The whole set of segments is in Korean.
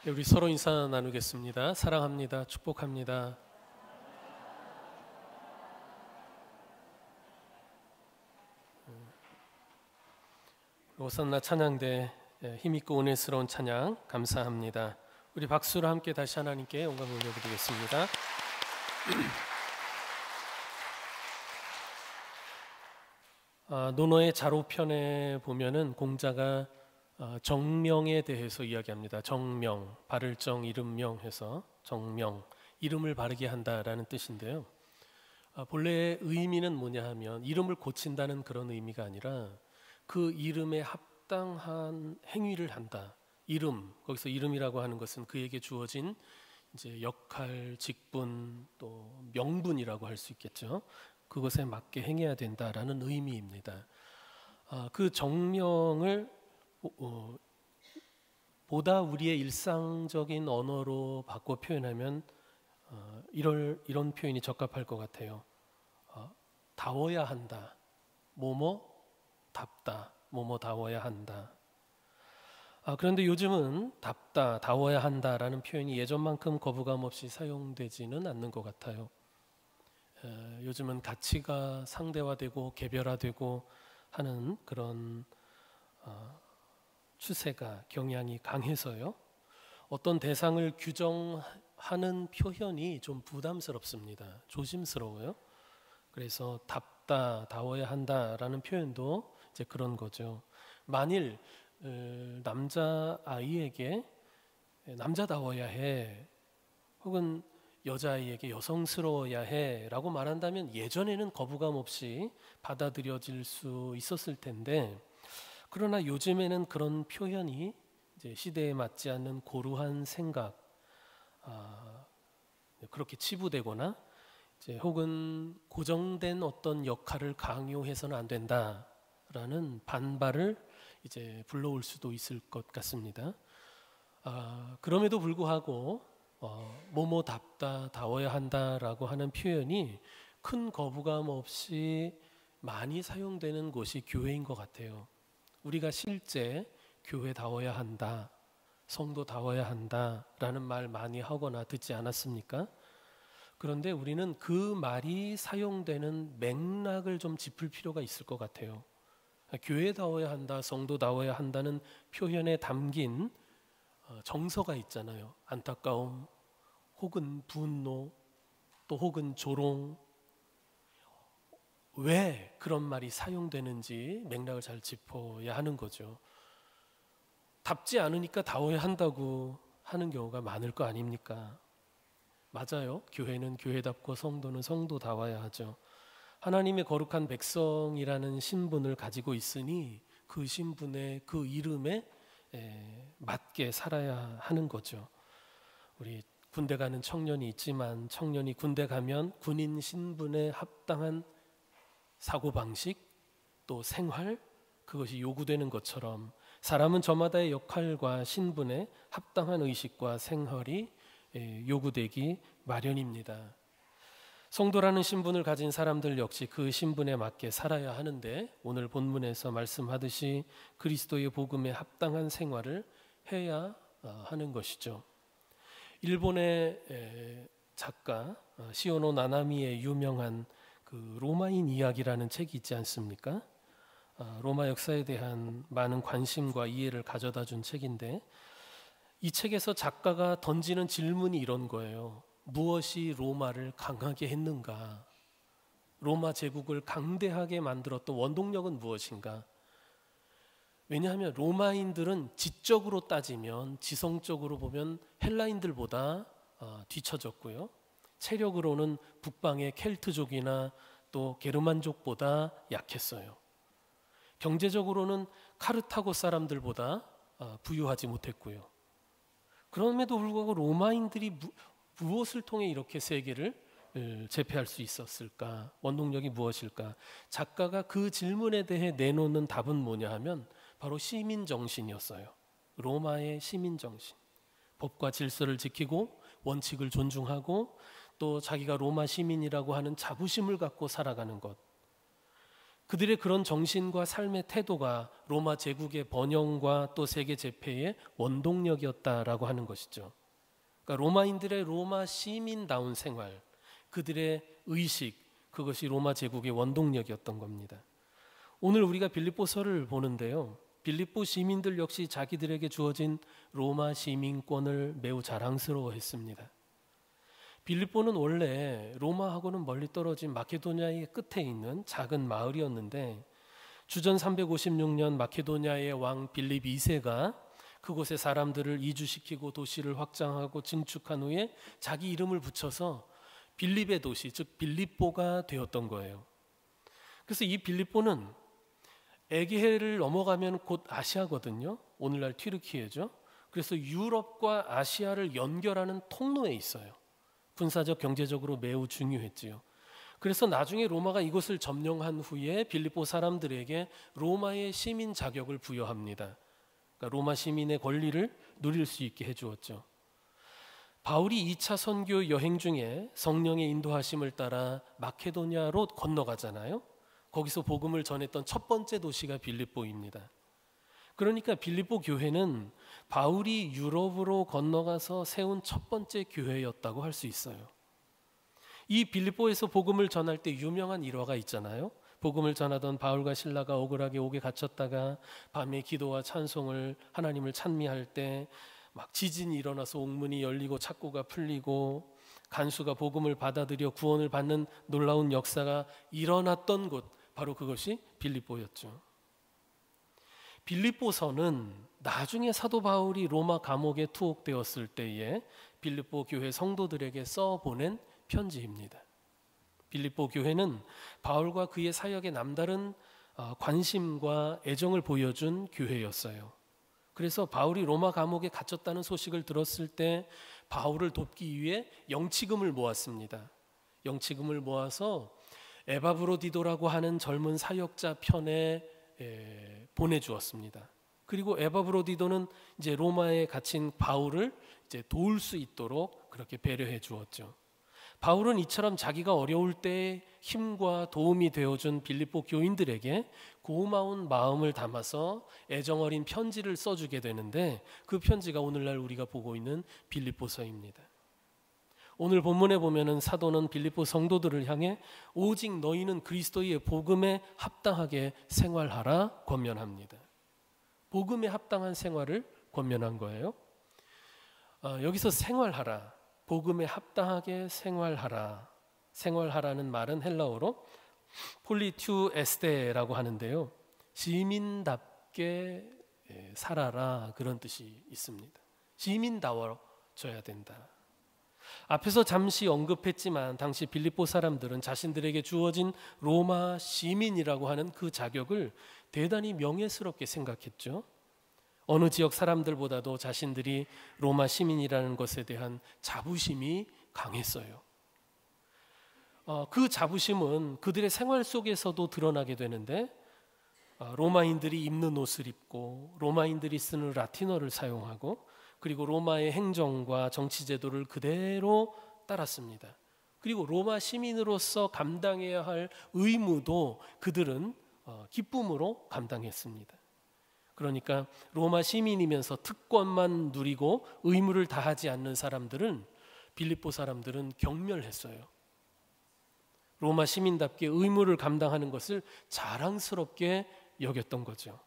네, 우리 서로 인사 나누겠습니다. 사랑합니다. 축복합니다. 호산나 찬양대 힘있고 은혜스러운 찬양 감사합니다. 우리 박수로 함께 다시 하나님께 영광 올려드리겠습니다. 논어의 자로편에 보면은 공자가 정명에 대해서 이야기합니다. 정명, 바를 정, 이름명 해서 정명, 이름을 바르게 한다라는 뜻인데요. 본래의 의미는 뭐냐 하면 이름을 고친다는 그런 의미가 아니라 그 이름에 합당한 행위를 한다. 이름, 거기서 이름이라고 하는 것은 그에게 주어진 이제 역할, 직분, 또 명분이라고 할 수 있겠죠. 그것에 맞게 행해야 된다라는 의미입니다. 그 정명을 보다 우리의 일상적인 언어로 바꿔 표현하면 이런 표현이 적합할 것 같아요. 다워야 한다. 답다. 다워야 한다. 그런데 요즘은 답다, 다워야 한다라는 표현이 예전만큼 거부감 없이 사용되지는 않는 것 같아요. 요즘은 가치가 상대화되고 개별화되고 하는 그런 추세가 경향이 강해서요. 어떤 대상을 규정하는 표현이 좀 부담스럽습니다. 조심스러워요. 그래서 답다, 다워야 한다라는 표현도 이제 그런 거죠. 만일 남자 아이에게 남자다워야 해, 혹은 여자아이에게 여성스러워야 해라고 말한다면 예전에는 거부감 없이 받아들여질 수 있었을 텐데, 그러나 요즘에는 그런 표현이 이제 시대에 맞지 않는 고루한 생각, 그렇게 치부되거나 이제 혹은 고정된 어떤 역할을 강요해서는 안 된다라는 반발을 이제 불러올 수도 있을 것 같습니다. 그럼에도 불구하고 뭐뭐답다, 다워야 한다라고 하는 표현이 큰 거부감 없이 많이 사용되는 곳이 교회인 것 같아요. 우리가 실제 교회다워야 한다, 성도다워야 한다라는 말 많이 하거나 듣지 않았습니까? 그런데 우리는 그 말이 사용되는 맥락을 좀 짚을 필요가 있을 것 같아요. 교회다워야 한다, 성도다워야 한다는 표현에 담긴 정서가 있잖아요. 안타까움, 혹은 분노, 또 혹은 조롱. 왜 그런 말이 사용되는지 맥락을 잘 짚어야 하는 거죠. 답지 않으니까 다워야 한다고 하는 경우가 많을 거 아닙니까? 맞아요. 교회는 교회답고 성도는 성도다워야 하죠. 하나님의 거룩한 백성이라는 신분을 가지고 있으니 그 신분에, 그 이름에 맞게 살아야 하는 거죠. 우리 군대 가는 청년이 있지만 청년이 군대 가면 군인 신분에 합당한 사고방식, 또 생활, 그것이 요구되는 것처럼 사람은 저마다의 역할과 신분에 합당한 의식과 생활이 요구되기 마련입니다. 성도라는 신분을 가진 사람들 역시 그 신분에 맞게 살아야 하는데, 오늘 본문에서 말씀하듯이 그리스도의 복음에 합당한 생활을 해야 하는 것이죠. 일본의 작가 시오노 나나미의 유명한 그 로마인 이야기라는 책이 있지 않습니까? 로마 역사에 대한 많은 관심과 이해를 가져다 준 책인데, 이 책에서 작가가 던지는 질문이 이런 거예요. 무엇이 로마를 강하게 했는가? 로마 제국을 강대하게 만들었던 원동력은 무엇인가? 왜냐하면 로마인들은 지적으로 따지면, 지성적으로 보면 헬라인들보다 뒤처졌고요. 체력으로는 북방의 켈트족이나 또 게르만족보다 약했어요. 경제적으로는 카르타고 사람들보다 부유하지 못했고요. 그럼에도 불구하고 로마인들이 무엇을 통해 이렇게 세계를 제패할 수 있었을까? 원동력이 무엇일까? 작가가 그 질문에 대해 내놓는 답은 뭐냐 하면 바로 시민정신이었어요. 로마의 시민정신. 법과 질서를 지키고 원칙을 존중하고 또 자기가 로마 시민이라고 하는 자부심을 갖고 살아가는 것. 그들의 그런 정신과 삶의 태도가 로마 제국의 번영과 또 세계 재패의 원동력이었다라고 하는 것이죠. 그러니까 로마인들의 로마 시민다운 생활, 그들의 의식, 그것이 로마 제국의 원동력이었던 겁니다. 오늘 우리가 빌립보서를 보는데요, 빌립보 시민들 역시 자기들에게 주어진 로마 시민권을 매우 자랑스러워했습니다. 빌립보는 원래 로마하고는 멀리 떨어진 마케도니아의 끝에 있는 작은 마을이었는데, 주전 356년 마케도니아의 왕 빌립 2세가 그곳에 사람들을 이주시키고 도시를 확장하고 증축한 후에 자기 이름을 붙여서 빌립의 도시, 즉 빌립보가 되었던 거예요. 그래서 이 빌립보는 에게해를 넘어가면 곧 아시아거든요. 오늘날 튀르키예죠. 그래서 유럽과 아시아를 연결하는 통로에 있어요. 군사적, 경제적으로 매우 중요했지요. 그래서 나중에 로마가 이곳을 점령한 후에 빌립보 사람들에게 로마의 시민 자격을 부여합니다. 그러니까 로마 시민의 권리를 누릴 수 있게 해주었죠. 바울이 2차 선교 여행 중에 성령의 인도하심을 따라 마케도니아로 건너가잖아요. 거기서 복음을 전했던 첫 번째 도시가 빌립보입니다. 그러니까 빌립보 교회는 바울이 유럽으로 건너가서 세운 첫 번째 교회였다고 할 수 있어요. 이 빌립보에서 복음을 전할 때 유명한 일화가 있잖아요. 복음을 전하던 바울과 실라가 억울하게 옥에 갇혔다가 밤에 기도와 찬송을 하나님을 찬미할 때 막 지진이 일어나서 옥문이 열리고 착고가 풀리고 간수가 복음을 받아들여 구원을 받는 놀라운 역사가 일어났던 곳, 바로 그것이 빌립보였죠. 빌립보서는 나중에 사도 바울이 로마 감옥에 투옥되었을 때에 빌립보 교회 성도들에게 써보낸 편지입니다. 빌립보 교회는 바울과 그의 사역에 남다른 관심과 애정을 보여준 교회였어요. 그래서 바울이 로마 감옥에 갇혔다는 소식을 들었을 때 바울을 돕기 위해 영치금을 모았습니다. 영치금을 모아서 에바브로디도라고 하는 젊은 사역자 편에 보내주었습니다. 그리고 에바브로디도는 이제 로마에 갇힌 바울을 이제 도울 수 있도록 그렇게 배려해 주었죠. 바울은 이처럼 자기가 어려울 때 힘과 도움이 되어준 빌립보 교인들에게 고마운 마음을 담아서 애정어린 편지를 써주게 되는데, 그 편지가 오늘날 우리가 보고 있는 빌립보서입니다. 오늘 본문에 보면은 사도는 빌립보 성도들을 향해 오직 너희는 그리스도의 복음에 합당하게 생활하라 권면합니다. 복음에 합당한 생활을 권면한 거예요. 여기서 생활하라, 복음에 합당하게 생활하라, 생활하라는 말은 헬라어로 폴리투 에스테라고 하는데요, 시민답게 살아라, 그런 뜻이 있습니다. 시민다워져야 된다. 앞에서 잠시 언급했지만 당시 빌립보 사람들은 자신들에게 주어진 로마 시민이라고 하는 그 자격을 대단히 명예스럽게 생각했죠. 어느 지역 사람들보다도 자신들이 로마 시민이라는 것에 대한 자부심이 강했어요. 그 자부심은 그들의 생활 속에서도 드러나게 되는데, 로마인들이 입는 옷을 입고 로마인들이 쓰는 라틴어를 사용하고 그리고 로마의 행정과 정치 제도를 그대로 따랐습니다. 그리고 로마 시민으로서 감당해야 할 의무도 그들은 기쁨으로 감당했습니다. 그러니까 로마 시민이면서 특권만 누리고 의무를 다하지 않는 사람들은, 빌립보 사람들은 경멸했어요. 로마 시민답게 의무를 감당하는 것을 자랑스럽게 여겼던 거죠.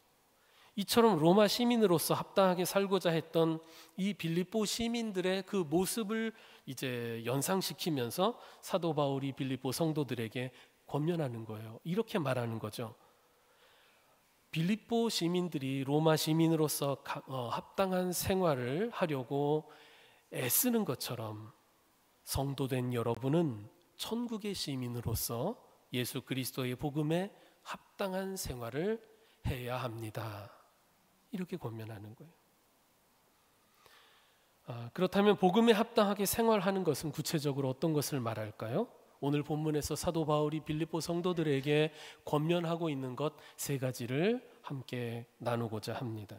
이처럼 로마 시민으로서 합당하게 살고자 했던 이 빌립보 시민들의 그 모습을 이제 연상시키면서 사도 바울이 빌립보 성도들에게 권면하는 거예요. 이렇게 말하는 거죠. 빌립보 시민들이 로마 시민으로서 합당한 생활을 하려고 애쓰는 것처럼 성도된 여러분은 천국의 시민으로서 예수 그리스도의 복음에 합당한 생활을 해야 합니다. 이렇게 권면하는 거예요. 그렇다면 복음에 합당하게 생활하는 것은 구체적으로 어떤 것을 말할까요? 오늘 본문에서 사도 바울이 빌립보 성도들에게 권면하고 있는 것 세 가지를 함께 나누고자 합니다.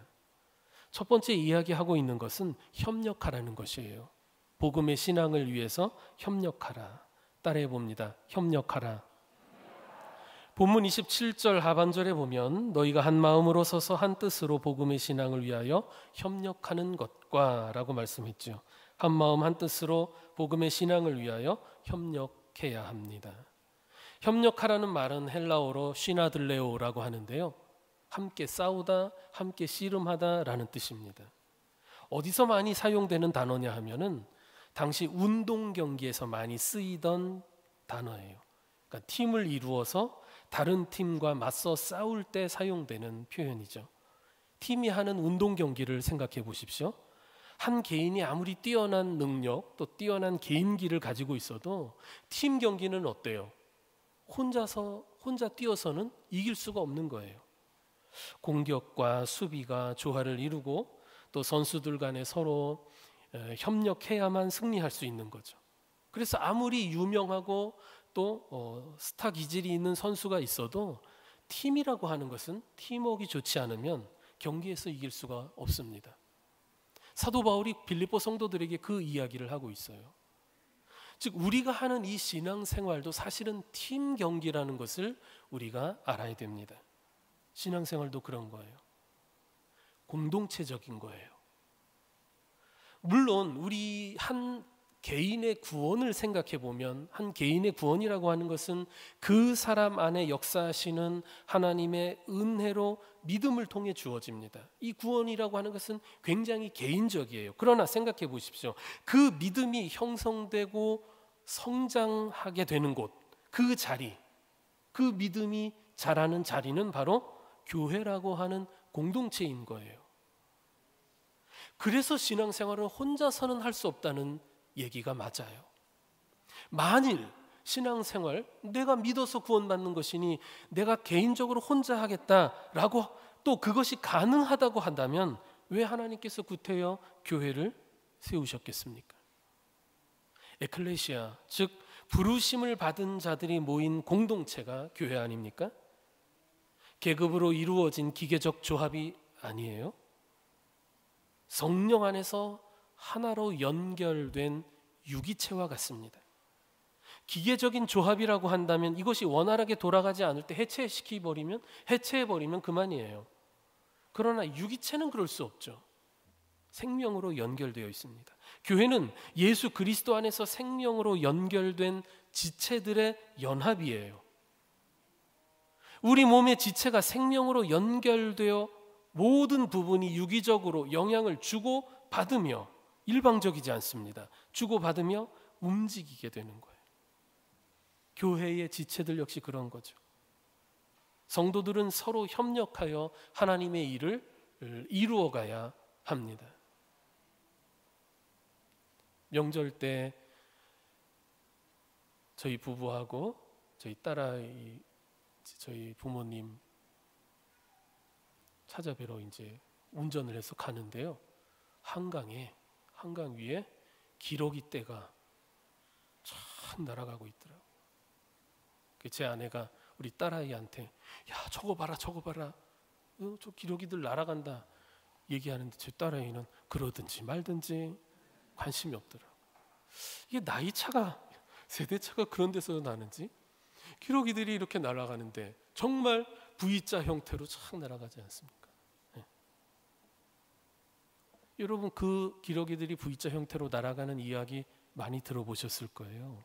첫 번째 이야기하고 있는 것은 협력하라는 것이에요. 복음의 신앙을 위해서 협력하라. 따라해 봅니다. 협력하라. 본문 27절 하반절에 보면 너희가 한 마음으로 서서 한 뜻으로 복음의 신앙을 위하여 협력하는 것과 라고 말씀했죠. 한 마음 한 뜻으로 복음의 신앙을 위하여 협력해야 합니다. 협력하라는 말은 헬라어로 시나들레오라고 하는데요, 함께 싸우다, 함께 씨름하다라는 뜻입니다. 어디서 많이 사용되는 단어냐 하면은 당시 운동 경기에서 많이 쓰이던 단어예요. 그러니까 팀을 이루어서 다른 팀과 맞서 싸울 때 사용되는 표현이죠. 팀이 하는 운동 경기를 생각해 보십시오. 한 개인이 아무리 뛰어난 능력 또 뛰어난 개인기를 가지고 있어도 팀 경기는 어때요? 혼자 뛰어서는 이길 수가 없는 거예요. 공격과 수비가 조화를 이루고 또 선수들 간에 서로 협력해야만 승리할 수 있는 거죠. 그래서 아무리 유명하고 또 스타 기질이 있는 선수가 있어도 팀이라고 하는 것은 팀워크가 좋지 않으면 경기에서 이길 수가 없습니다. 사도 바울이 빌립보 성도들에게 그 이야기를 하고 있어요. 즉 우리가 하는 이 신앙생활도 사실은 팀 경기라는 것을 우리가 알아야 됩니다. 신앙생활도 그런 거예요. 공동체적인 거예요. 물론 우리 한 개인의 구원을 생각해 보면 한 개인의 구원이라고 하는 것은 그 사람 안에 역사하시는 하나님의 은혜로 믿음을 통해 주어집니다. 이 구원이라고 하는 것은 굉장히 개인적이에요. 그러나 생각해 보십시오. 그 믿음이 형성되고 성장하게 되는 곳, 그 자리, 그 믿음이 자라는 자리는 바로 교회라고 하는 공동체인 거예요. 그래서 신앙생활을 혼자서는 할 수 없다는 얘기가 맞아요. 만일 신앙생활 내가 믿어서 구원받는 것이니 내가 개인적으로 혼자 하겠다라고 또 그것이 가능하다고 한다면 왜 하나님께서 구태여 교회를 세우셨겠습니까? 에클레시아, 즉 부르심을 받은 자들이 모인 공동체가 교회 아닙니까? 계급으로 이루어진 기계적 조합이 아니에요. 성령 안에서 하나로 연결된 유기체와 같습니다. 기계적인 조합이라고 한다면 이것이 원활하게 돌아가지 않을 때 해체해버리면 그만이에요. 그러나 유기체는 그럴 수 없죠. 생명으로 연결되어 있습니다. 교회는 예수 그리스도 안에서 생명으로 연결된 지체들의 연합이에요. 우리 몸의 지체가 생명으로 연결되어 모든 부분이 유기적으로 영향을 주고 받으며 일방적이지 않습니다. 주고받으며 움직이게 되는 거예요. 교회의 지체들 역시 그런 거죠. 성도들은 서로 협력하여 하나님의 일을 이루어가야 합니다. 명절 때 저희 부부하고 저희 딸아이, 저희 부모님 찾아뵈러 이제 운전을 해서 가는데요. 한강 위에 기러기 떼가 참 날아가고 있더라고요. 제 아내가 우리 딸아이한테 야 저거 봐라 저 기러기들 날아간다 얘기하는데 제 딸아이는 그러든지 말든지 관심이 없더라고요. 이게 나이차가 세대차가 그런 데서 나는지 기러기들이 이렇게 날아가는데 정말 V자 형태로 착 날아가지 않습니까? 네. 여러분 그 기러기들이 V자 형태로 날아가는 이야기 많이 들어보셨을 거예요.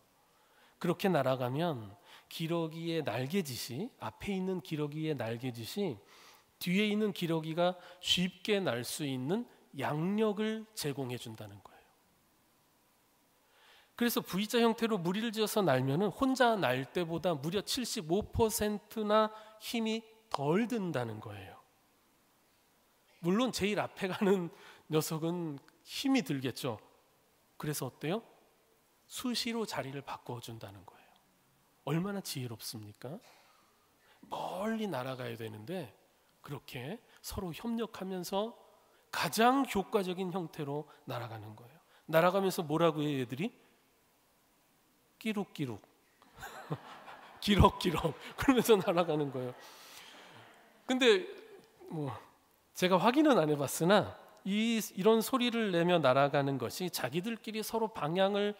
그렇게 날아가면 기러기의 날개짓이 앞에 있는 기러기의 날개짓이 뒤에 있는 기러기가 쉽게 날 수 있는 양력을 제공해 준다는 거예요. 그래서 V자 형태로 무리를 지어서 날면은 혼자 날 때보다 무려 75%나 힘이 덜 든다는 거예요. 물론 제일 앞에 가는 녀석은 힘이 들겠죠. 그래서 어때요? 수시로 자리를 바꿔준다는 거예요. 얼마나 지혜롭습니까? 멀리 날아가야 되는데 그렇게 서로 협력하면서 가장 효과적인 형태로 날아가는 거예요. 날아가면서 뭐라고 해요, 얘들이? 끼룩끼룩 기럭기럭 그러면서 날아가는 거예요. 근데 제가 확인은 안 해봤으나 이런 소리를 내며 날아가는 것이 자기들끼리 서로 방향을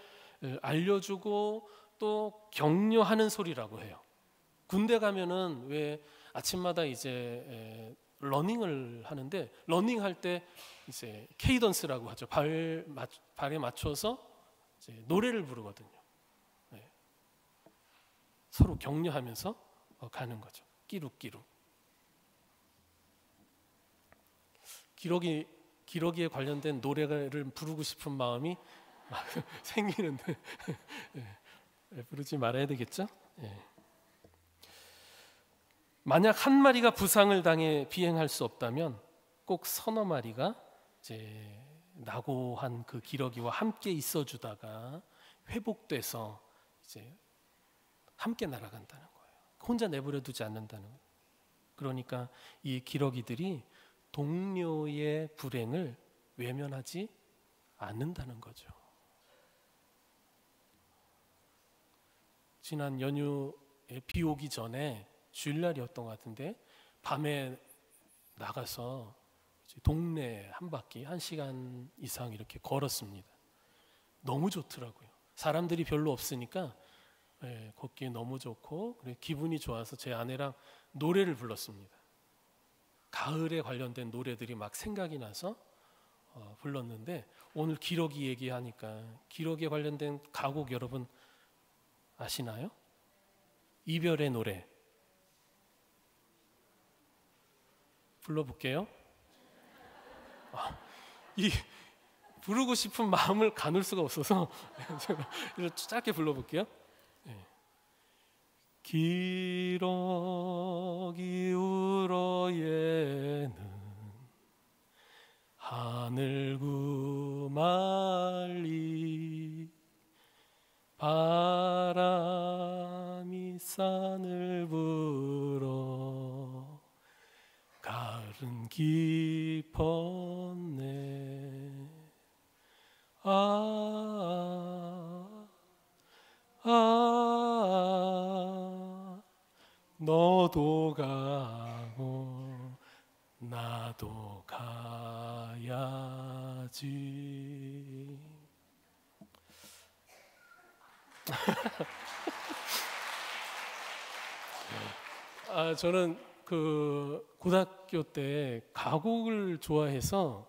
알려주고 또 격려하는 소리라고 해요. 군대 가면은 왜 아침마다 이제 러닝을 하는데, 러닝할 때 이제 케이던스라고 하죠. 발에 맞춰서 이제 노래를 부르거든요. 네. 서로 격려하면서 가는 거죠. 끼룩끼룩. 기러기에 관련된 노래를 부르고 싶은 마음이 생기는데 부르지 말아야 되겠죠? 예. 만약 한 마리가 부상을 당해 비행할 수 없다면 꼭 서너 마리가 이제 낙오한 그 기러기와 함께 있어주다가 회복돼서 이제 함께 날아간다는 거예요. 혼자 내버려 두지 않는다는 거예요. 그러니까 이 기러기들이 동료의 불행을 외면하지 않는다는 거죠. 지난 연휴에 비 오기 전에 주일날이었던 것 같은데 밤에 나가서 동네 한 바퀴 1시간 이상 이렇게 걸었습니다. 너무 좋더라고요. 사람들이 별로 없으니까 걷기 너무 좋고 기분이 좋아서 제 아내랑 노래를 불렀습니다. 가을에 관련된 노래들이 막 생각이 나서 불렀는데, 오늘 기러기 얘기하니까 기러기에 관련된 가곡 여러분 아시나요? 이별의 노래 불러볼게요. 이 부르고 싶은 마음을 가눌 수가 없어서 제가 짧게 불러볼게요. 기러기 울어 얘는 하늘 구말리 바람이 산을 불어 가을은 깊었네. 너도 가고 나도 가야지. 저는 그 고등학교 때 가곡을 좋아해서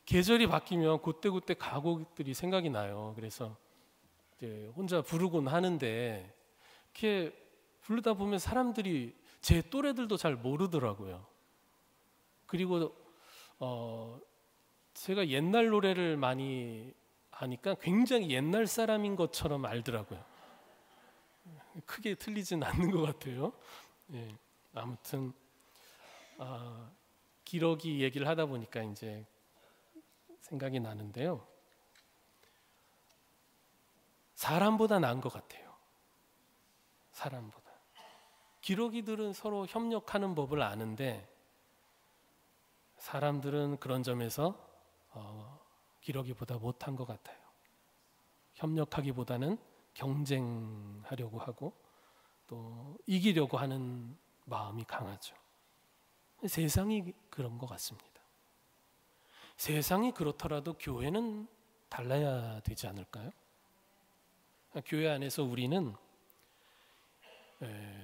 계절이 바뀌면 그때그때 가곡들이 생각이 나요. 그래서 이제 혼자 부르곤 하는데 이렇게 부르다 보면 사람들이 제 또래들도 잘 모르더라고요. 그리고 제가 옛날 노래를 많이 하니까 굉장히 옛날 사람인 것처럼 알더라고요. 크게 틀리진 않는 것 같아요. 예, 아무튼 기러기 얘기를 하다 보니까 이제 생각이 나는데요. 사람보다 나은 것 같아요. 사람보다. 기러기들은 서로 협력하는 법을 아는데 사람들은 그런 점에서 기러기보다 못한 것 같아요. 협력하기보다는 경쟁하려고 하고 또 이기려고 하는 마음이 강하죠. 세상이 그런 것 같습니다. 세상이 그렇더라도 교회는 달라야 되지 않을까요? 교회 안에서 우리는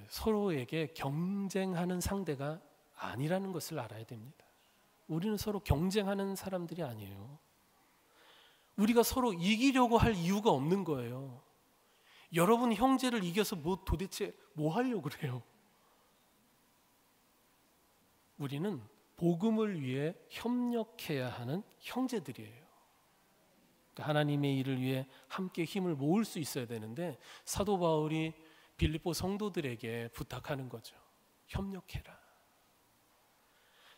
서로에게 경쟁하는 상대가 아니라는 것을 알아야 됩니다. 우리는 서로 경쟁하는 사람들이 아니에요. 우리가 서로 이기려고 할 이유가 없는 거예요. 여러분 형제를 이겨서 도대체 뭐 하려고 그래요? 우리는 복음을 위해 협력해야 하는 형제들이에요. 그러니까 하나님의 일을 위해 함께 힘을 모을 수 있어야 되는데 사도 바울이 빌립보 성도들에게 부탁하는 거죠. 협력해라.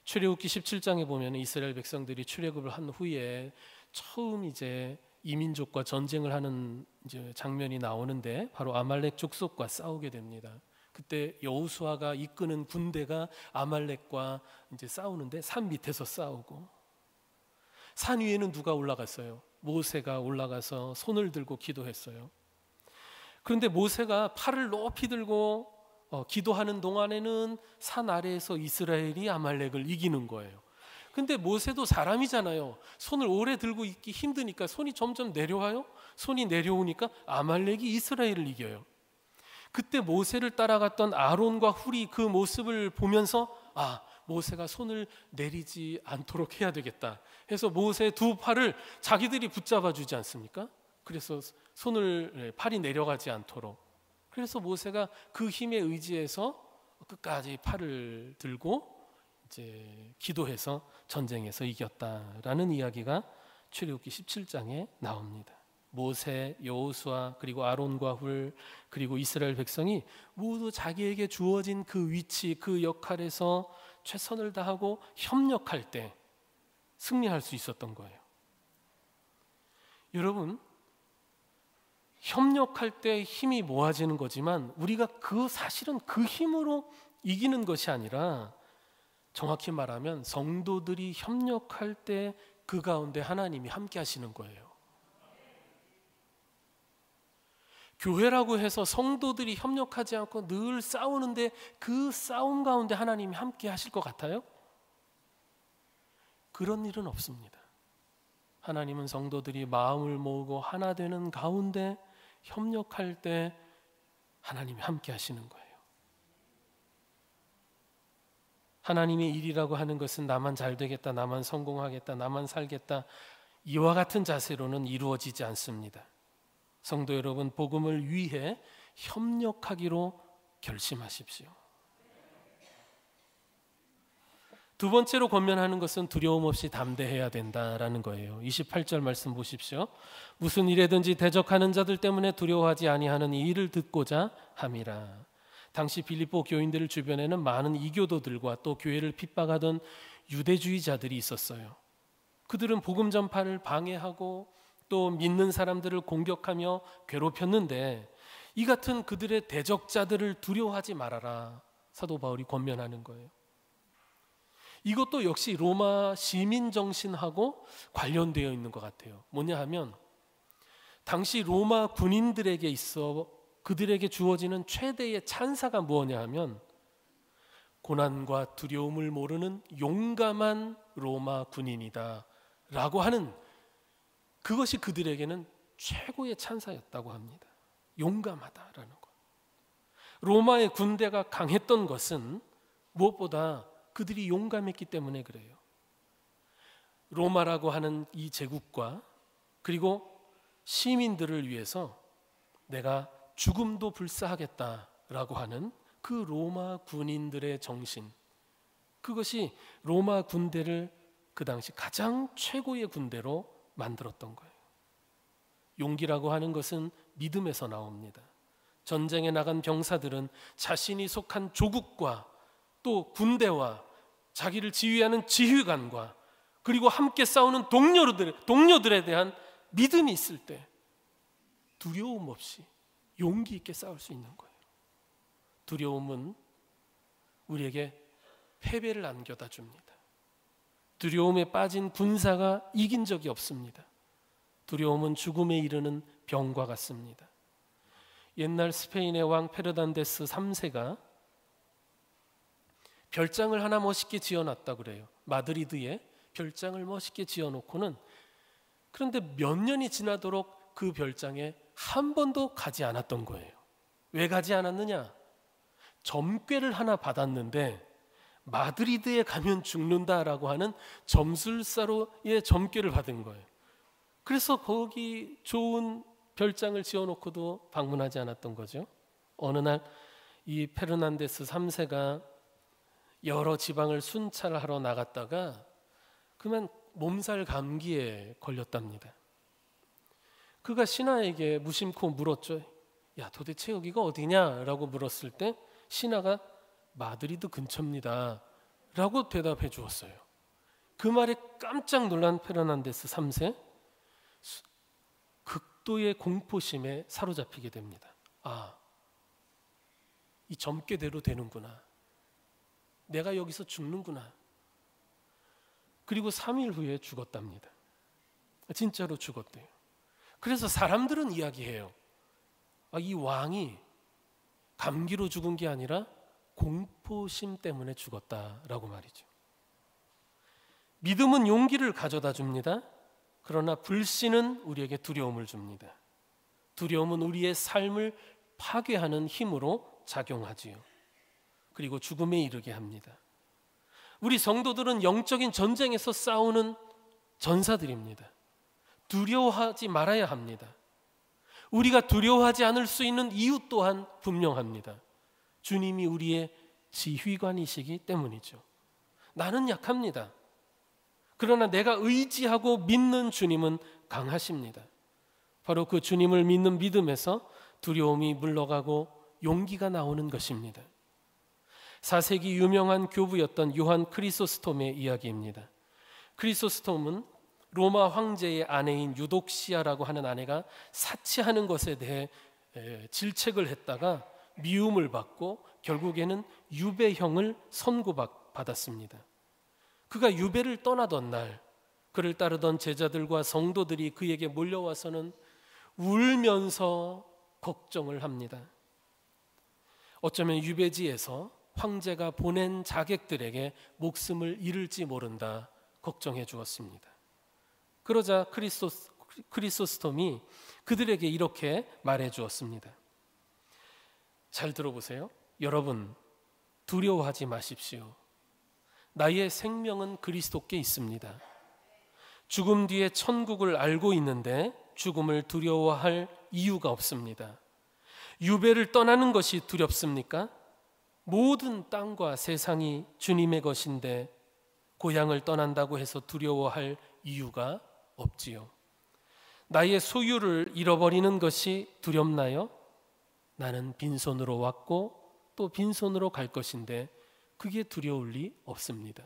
출애굽기 17장에 보면 이스라엘 백성들이 출애굽을 한 후에 처음 이제 이민족과 전쟁을 하는 이제 장면이 나오는데 바로 아말렉 족속과 싸우게 됩니다. 그때 여호수아가 이끄는 군대가 아말렉과 이제 싸우는데 산 밑에서 싸우고, 산 위에는 누가 올라갔어요? 모세가 올라가서 손을 들고 기도했어요. 그런데 모세가 팔을 높이 들고 기도하는 동안에는 산 아래에서 이스라엘이 아말렉을 이기는 거예요. 근데 모세도 사람이잖아요. 손을 오래 들고 있기 힘드니까 손이 점점 내려와요. 손이 내려오니까 아말렉이 이스라엘을 이겨요. 그때 모세를 따라갔던 아론과 훌이 그 모습을 보면서 모세가 손을 내리지 않도록 해야 되겠다 해서 모세의 두 팔을 자기들이 붙잡아 주지 않습니까? 그래서 팔이 내려가지 않도록. 그래서 모세가 그 힘에 의지해서 끝까지 팔을 들고 이제 기도해서 전쟁에서 이겼다라는 이야기가 출애굽기 17장에 나옵니다. 모세, 여호수아, 그리고 아론과 훌, 그리고 이스라엘 백성이 모두 자기에게 주어진 그 위치, 그 역할에서 최선을 다하고 협력할 때 승리할 수 있었던 거예요. 여러분, 협력할 때 힘이 모아지는 거지만 우리가 사실은 그 힘으로 이기는 것이 아니라, 정확히 말하면 성도들이 협력할 때 그 가운데 하나님이 함께 하시는 거예요. 교회라고 해서 성도들이 협력하지 않고 늘 싸우는데 그 싸움 가운데 하나님이 함께 하실 것 같아요? 그런 일은 없습니다. 하나님은 성도들이 마음을 모으고 하나 되는 가운데 협력할 때 하나님이 함께 하시는 거예요. 하나님의 일이라고 하는 것은 나만 잘 되겠다, 나만 성공하겠다, 나만 살겠다, 이와 같은 자세로는 이루어지지 않습니다. 성도 여러분, 복음을 위해 협력하기로 결심하십시오. 두 번째로 권면하는 것은 두려움 없이 담대해야 된다라는 거예요. 28절 말씀 보십시오. 무슨 일에든지 대적하는 자들 때문에 두려워하지 아니하는 이 일을 듣고자 함이라. 당시 빌립보 교인들 주변에는 많은 이교도들과 또 교회를 핍박하던 유대주의자들이 있었어요. 그들은 복음 전파를 방해하고 또 믿는 사람들을 공격하며 괴롭혔는데, 이 같은 그들의 대적자들을 두려워하지 말아라, 사도 바울이 권면하는 거예요. 이것도 역시 로마 시민 정신하고 관련되어 있는 것 같아요. 뭐냐 하면, 당시 로마 군인들에게 있어 그들에게 주어지는 최대의 찬사가 무엇냐 하면, 고난과 두려움을 모르는 용감한 로마 군인이다 라고 하는, 그것이 그들에게는 최고의 찬사였다고 합니다. 용감하다라는 것. 로마의 군대가 강했던 것은 무엇보다 그들이 용감했기 때문에 그래요. 로마라고 하는 이 제국과 그리고 시민들을 위해서 내가 죽음도 불사하겠다라고 하는 그 로마 군인들의 정신, 그것이 로마 군대를 그 당시 가장 최고의 군대로 만들었던 거예요. 용기라고 하는 것은 믿음에서 나옵니다. 전쟁에 나간 병사들은 자신이 속한 조국과 또 군대와 자기를 지휘하는 지휘관과 그리고 함께 싸우는 동료들에 대한 믿음이 있을 때 두려움 없이 용기 있게 싸울 수 있는 거예요. 두려움은 우리에게 패배를 안겨다 줍니다. 두려움에 빠진 군사가 이긴 적이 없습니다. 두려움은 죽음에 이르는 병과 같습니다. 옛날 스페인의 왕 페르난데스 3세가 별장을 하나 멋있게 지어놨다고 그래요. 마드리드에 별장을 멋있게 지어놓고는, 그런데 몇 년이 지나도록 그 별장에 한 번도 가지 않았던 거예요. 왜 가지 않았느냐? 점괘를 하나 받았는데 마드리드에 가면 죽는다라고 하는 점술사로의 점괘를 받은 거예요. 그래서 거기 좋은 별장을 지어놓고도 방문하지 않았던 거죠. 어느 날 이 페르난데스 3세가 여러 지방을 순찰하러 나갔다가 그만 몸살 감기에 걸렸답니다. 그가 신하에게 무심코 물었죠. 야, 도대체 여기가 어디냐? 라고 물었을 때 신하가 마드리드 근처입니다 라고 대답해 주었어요. 그 말에 깜짝 놀란 페르난데스 3세, 극도의 공포심에 사로잡히게 됩니다. 이 점괘대로 되는구나. 내가 여기서 죽는구나. 그리고 3일 후에 죽었답니다. 진짜로 죽었대요. 그래서 사람들은 이야기해요. 이 왕이 감기로 죽은 게 아니라 공포심 때문에 죽었다라고 말이죠. 믿음은 용기를 가져다 줍니다. 그러나 불신은 우리에게 두려움을 줍니다. 두려움은 우리의 삶을 파괴하는 힘으로 작용하지요. 그리고 죽음에 이르게 합니다. 우리 성도들은 영적인 전쟁에서 싸우는 전사들입니다. 두려워하지 말아야 합니다. 우리가 두려워하지 않을 수 있는 이유 또한 분명합니다. 주님이 우리의 지휘관이시기 때문이죠. 나는 약합니다. 그러나 내가 의지하고 믿는 주님은 강하십니다. 바로 그 주님을 믿는 믿음에서 두려움이 물러가고 용기가 나오는 것입니다. 4세기 유명한 교부였던 요한 크리소스톰의 이야기입니다. 크리소스톰은 로마 황제의 아내인 유독시아라고 하는 아내가 사치하는 것에 대해 질책을 했다가 미움을 받고 결국에는 유배형을 선고받았습니다. 그가 유배를 떠나던 날 그를 따르던 제자들과 성도들이 그에게 몰려와서는 울면서 걱정을 합니다. 어쩌면 유배지에서 황제가 보낸 자객들에게 목숨을 잃을지 모른다 걱정해 주었습니다. 그러자 크리소스톰이 그들에게 이렇게 말해 주었습니다. 잘 들어보세요. 여러분, 두려워하지 마십시오. 나의 생명은 그리스도께 있습니다. 죽음 뒤에 천국을 알고 있는데 죽음을 두려워할 이유가 없습니다. 유배를 떠나는 것이 두렵습니까? 모든 땅과 세상이 주님의 것인데 고향을 떠난다고 해서 두려워할 이유가 없지요. 나의 소유를 잃어버리는 것이 두렵나요? 나는 빈손으로 왔고 또 빈손으로 갈 것인데 그게 두려울 리 없습니다.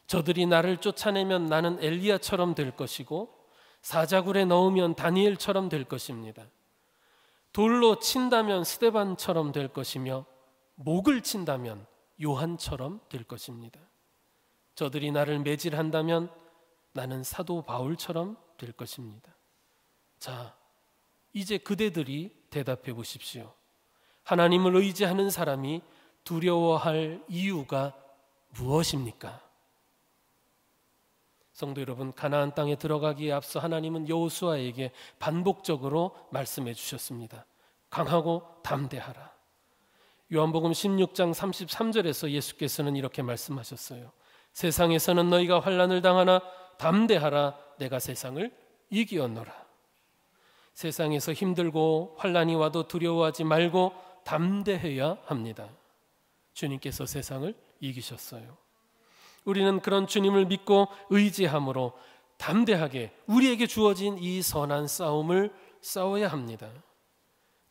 저들이 나를 쫓아내면 나는 엘리야처럼 될 것이고 사자굴에 넣으면 다니엘처럼 될 것입니다. 돌로 친다면 스데반처럼 될 것이며 목을 친다면 요한처럼 될 것입니다. 저들이 나를 매질한다면 나는 사도 바울처럼 될 것입니다. 자, 이제 그대들이 대답해 보십시오. 하나님을 의지하는 사람이 두려워할 이유가 무엇입니까? 성도 여러분, 가나안 땅에 들어가기에 앞서 하나님은 여호수아에게 반복적으로 말씀해 주셨습니다. 강하고 담대하라. 요한복음 16장 33절에서 예수께서는 이렇게 말씀하셨어요. 세상에서는 너희가 환난을 당하나 담대하라. 내가 세상을 이기었노라. 세상에서 힘들고 환난이 와도 두려워하지 말고 담대해야 합니다. 주님께서 세상을 이기셨어요. 우리는 그런 주님을 믿고 의지함으로 담대하게 우리에게 주어진 이 선한 싸움을 싸워야 합니다.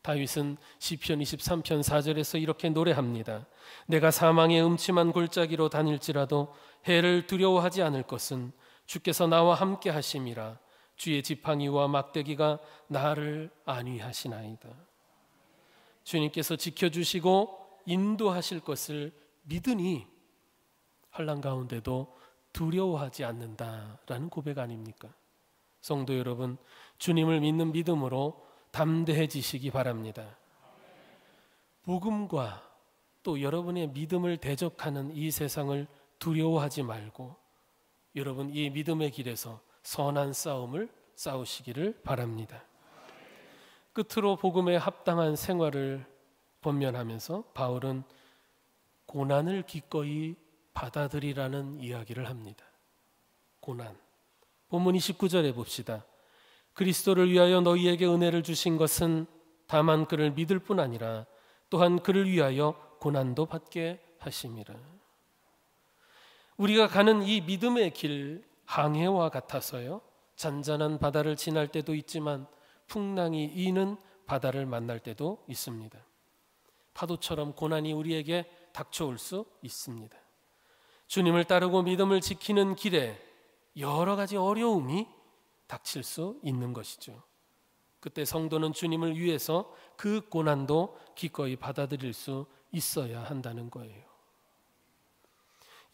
다윗은 시편 23편 4절에서 이렇게 노래합니다. 내가 사망의 음침한 골짜기로 다닐지라도 해를 두려워하지 않을 것은 주께서 나와 함께 하심이라. 주의 지팡이와 막대기가 나를 안위하시나이다. 주님께서 지켜주시고 인도하실 것을 믿으니 환난 가운데도 두려워하지 않는다라는 고백 아닙니까? 성도 여러분, 주님을 믿는 믿음으로 담대해지시기 바랍니다. 복음과 또 여러분의 믿음을 대적하는 이 세상을 두려워하지 말고 여러분 이 믿음의 길에서 선한 싸움을 싸우시기를 바랍니다. 끝으로 복음에 합당한 생활을 권면하면서 바울은 고난을 기꺼이 받아들이라는 이야기를 합니다. 고난. 본문 29절에 봅시다. 그리스도를 위하여 너희에게 은혜를 주신 것은 다만 그를 믿을 뿐 아니라 또한 그를 위하여 고난도 받게 하심이라. 우리가 가는 이 믿음의 길 항해와 같아서요. 잔잔한 바다를 지날 때도 있지만 풍랑이 이는 바다를 만날 때도 있습니다. 파도처럼 고난이 우리에게 닥쳐올 수 있습니다. 주님을 따르고 믿음을 지키는 길에 여러 가지 어려움이 닥칠 수 있는 것이죠. 그때 성도는 주님을 위해서 그 고난도 기꺼이 받아들일 수 있어야 한다는 거예요.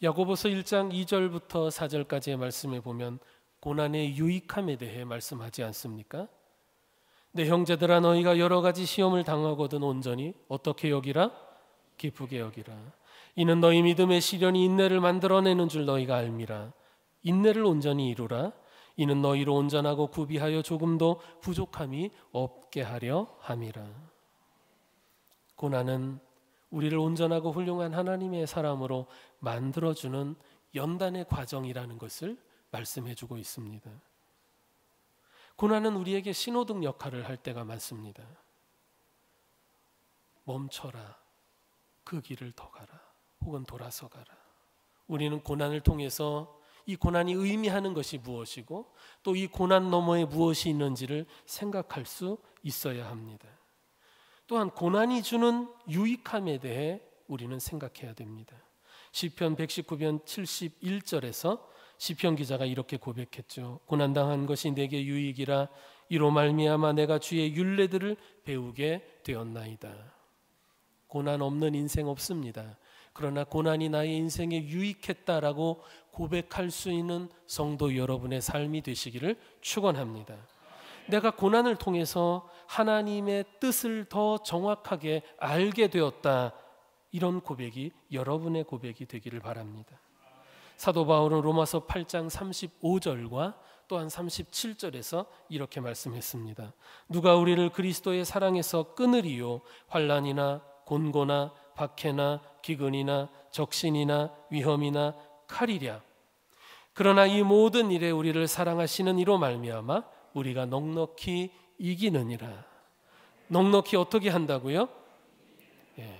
야고보서 1장 2절부터 4절까지의 말씀에 보면 고난의 유익함에 대해 말씀하지 않습니까? 내 형제들아 너희가 여러 가지 시험을 당하거든 온전히 어떻게 여기라? 기쁘게 여기라. 이는 너희 믿음의 시련이 인내를 만들어내는 줄 너희가 알미라. 인내를 온전히 이루라. 이는 너희로 온전하고 구비하여 조금도 부족함이 없게 하려 함이라. 고난은 우리를 온전하고 훌륭한 하나님의 사람으로 만들어주는 연단의 과정이라는 것을 말씀해주고 있습니다. 고난은 우리에게 신호등 역할을 할 때가 많습니다. 멈춰라, 그 길을 더 가라, 혹은 돌아서 가라. 우리는 고난을 통해서 이 고난이 의미하는 것이 무엇이고 또 이 고난 너머에 무엇이 있는지를 생각할 수 있어야 합니다. 또한 고난이 주는 유익함에 대해 우리는 생각해야 됩니다. 시편 119편 71절에서 시편 기자가 이렇게 고백했죠. 고난당한 것이 내게 유익이라 이로 말미암아 내가 주의 율례들을 배우게 되었나이다. 고난 없는 인생 없습니다. 그러나 고난이 나의 인생에 유익했다라고 고백할 수 있는 성도 여러분의 삶이 되시기를 축원합니다. 내가 고난을 통해서 하나님의 뜻을 더 정확하게 알게 되었다. 이런 고백이 여러분의 고백이 되기를 바랍니다. 사도 바울은 로마서 8장 35절과 또한 37절에서 이렇게 말씀했습니다. 누가 우리를 그리스도의 사랑에서 끊으리요? 환난이나 곤고나 박해나 기근이나 적신이나 위험이나 칼이랴. 그러나 이 모든 일에 우리를 사랑하시는 이로 말미암아 우리가 넉넉히 이기느니라. 넉넉히 어떻게 한다고요?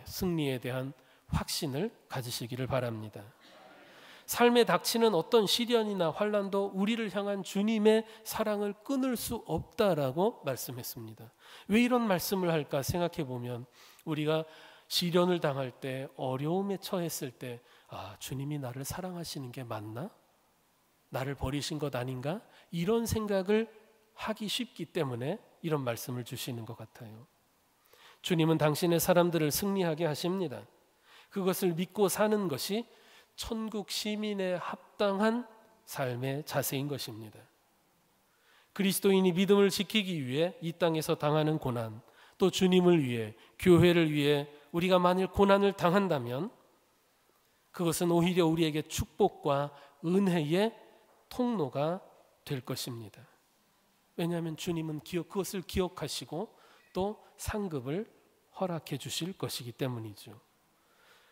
승리에 대한 확신을 가지시기를 바랍니다. 삶에 닥치는 어떤 시련이나 환난도 우리를 향한 주님의 사랑을 끊을 수 없다라고 말씀했습니다. 왜 이런 말씀을 할까 생각해 보면 우리가 시련을 당할 때, 어려움에 처했을 때, 주님이 나를 사랑하시는 게 맞나? 나를 버리신 것 아닌가? 이런 생각을 하기 쉽기 때문에 이런 말씀을 주시는 것 같아요. 주님은 당신의 사람들을 승리하게 하십니다. 그것을 믿고 사는 것이 천국 시민에 합당한 삶의 자세인 것입니다. 그리스도인이 믿음을 지키기 위해 이 땅에서 당하는 고난, 또 주님을 위해, 교회를 위해 우리가 만일 고난을 당한다면 그것은 오히려 우리에게 축복과 은혜의 통로가 될 것입니다. 왜냐하면 주님은 그것을 기억하시고 또 상급을 허락해 주실 것이기 때문이죠.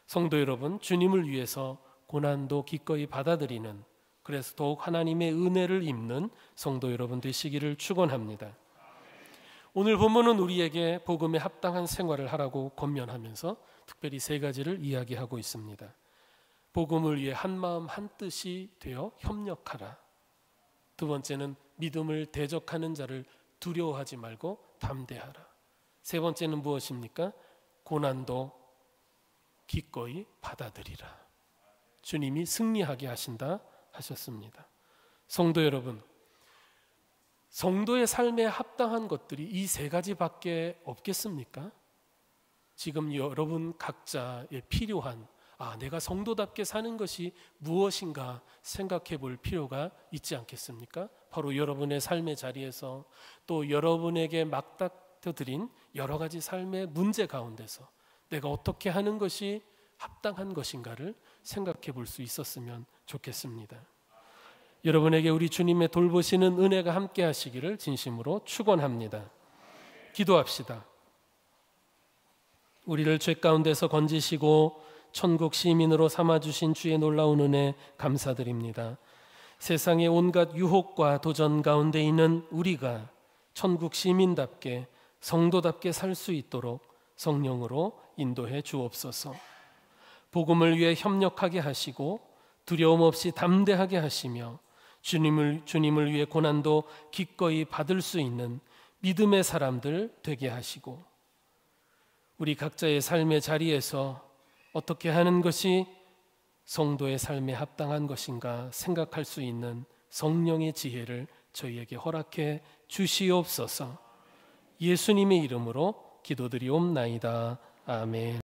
성도 여러분, 주님을 위해서 고난도 기꺼이 받아들이는, 그래서 더욱 하나님의 은혜를 입는 성도 여러분 되시기를 축원합니다. 오늘 본문은 우리에게 복음에 합당한 생활을 하라고 권면하면서 특별히 세 가지를 이야기하고 있습니다. 복음을 위해 한 마음 한 뜻이 되어 협력하라. 두 번째는 믿음을 대적하는 자를 두려워하지 말고 담대하라. 세 번째는 무엇입니까? 고난도 기꺼이 받아들이라. 주님이 승리하게 하신다 하셨습니다. 성도 여러분, 성도의 삶에 합당한 것들이 이 세 가지밖에 없겠습니까? 지금 여러분 각자의 필요한 내가 성도답게 사는 것이 무엇인가 생각해 볼 필요가 있지 않겠습니까? 바로 여러분의 삶의 자리에서 또 여러분에게 맞닥뜨린 여러 가지 삶의 문제 가운데서 내가 어떻게 하는 것이 합당한 것인가를 생각해 볼 수 있었으면 좋겠습니다. 여러분에게 우리 주님의 돌보시는 은혜가 함께 하시기를 진심으로 축원합니다. 기도합시다. 우리를 죄 가운데서 건지시고 천국 시민으로 삼아주신 주의 놀라운 은혜 감사드립니다. 세상의 온갖 유혹과 도전 가운데 있는 우리가 천국 시민답게 성도답게 살 수 있도록 성령으로 인도해 주옵소서. 복음을 위해 협력하게 하시고 두려움 없이 담대하게 하시며 주님을 위해 고난도 기꺼이 받을 수 있는 믿음의 사람들 되게 하시고 우리 각자의 삶의 자리에서 어떻게 하는 것이 성도의 삶에 합당한 것인가 생각할 수 있는 성령의 지혜를 저희에게 허락해 주시옵소서. 예수님의 이름으로 기도드리옵나이다. 아멘.